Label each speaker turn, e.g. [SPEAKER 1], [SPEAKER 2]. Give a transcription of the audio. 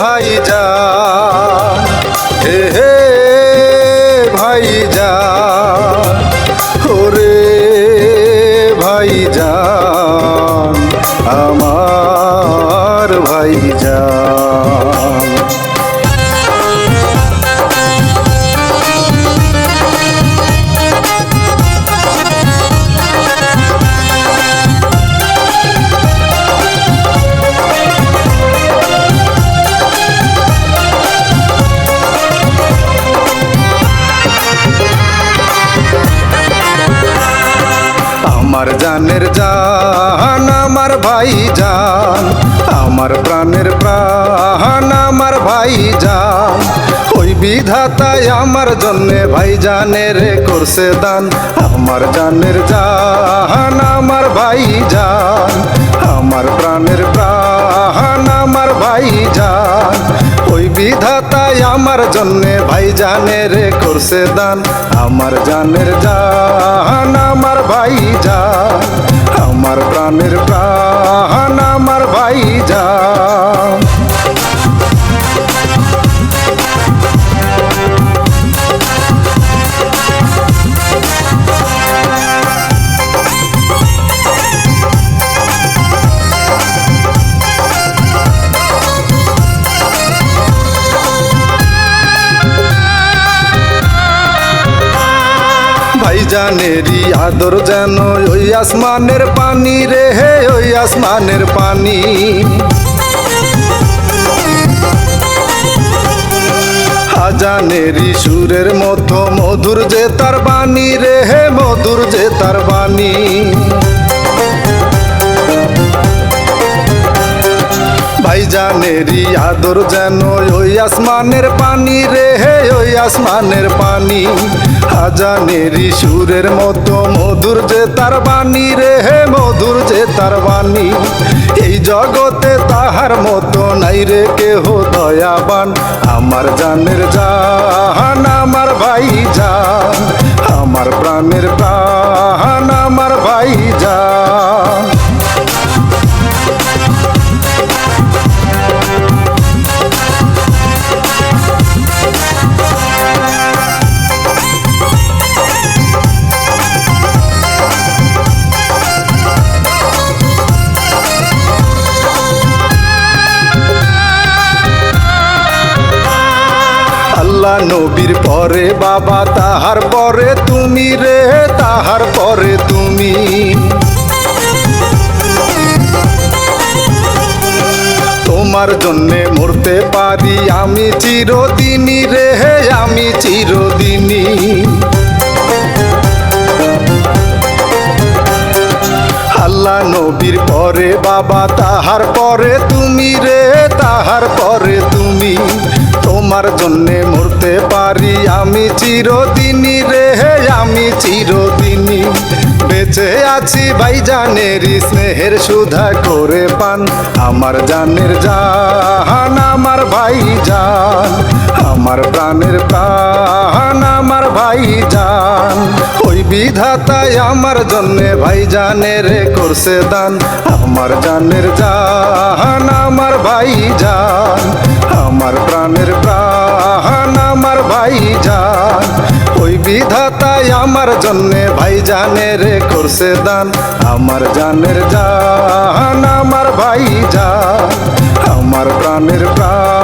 [SPEAKER 1] ভাইজান, হে ভাইজান, ওরে ভাইজান, আমার ভাইজান। আমার জানের জান, আমার ভাইজান, আমার প্রাণের প্রাণ, আমার ভাইজান। ওই বিধাতায় আমার জন্যে ভাইজানের করছে দান। আমার জানের জান, আমার ভাইজান, আমার প্রাণের প্রাণ, আমার ভাইজান। ওই বিধাতায় আমার জন্যে ভাইজানের করছে দান। আমার জানের জান, আমার ভাইজান, আমার প্রাণের প্রাণ, আমার ভাইজান। ভাইজানেরই আদর যেন ওই আসমানের পানি রে, হে ওই আসমানের পানি। আজানেরই সুরের মতো মধুর যে তার বাণী রে, হে মধুর যে তার বাণী। ভাইজানেরই আদর যেন ওই আসমানের পানি রে, হে ওই আসমানের পানি। আজানেরই সুরের মতো মধুর যে তার বাণী রে, হে মধুর যে তার বাণী। এই জগতে তাহার মতো নাই রে কেহ দয়াবান। আমার জানের জান, আমার ভাইজান, আমার প্রাণের প্রাণ, আমার ভাইজান। আল্লাহ নবীর পরে বাবা, তাহার পরে তুমি রে, তাহার পরে তুমি। তোমার জন্যে মরতে পারি আমি চিরদিনই রে, আমি চিরদিনই। আল্লাহ নবীর পরে বাবা, তাহার পরে তুমি রে, তাহার পরে তুমি। তোমার জন্যে মরতে পারি আমি চিরদিনই রে, আমি চিরদিনই। বেঁচে আছি ভাইজানেরই স্নেহের সুধা করে পান। আমার জানের জান, আমার ভাইজান, আমার প্রাণের প্রাণ, আমার ভাইজান। ওই বিধাতায় আমার জন্যে ভাইজানের করছে দান। আমার জানের জান, আমার ভাইজান, আমার প্রাণের প্রাণ, আমার ভাইজান। ওই বিধাতায় আমার জন্যে ভাইজানের করছে দান। আমার জানের জান, আমার ভাইজান, আমার প্রাণের প্রাণ।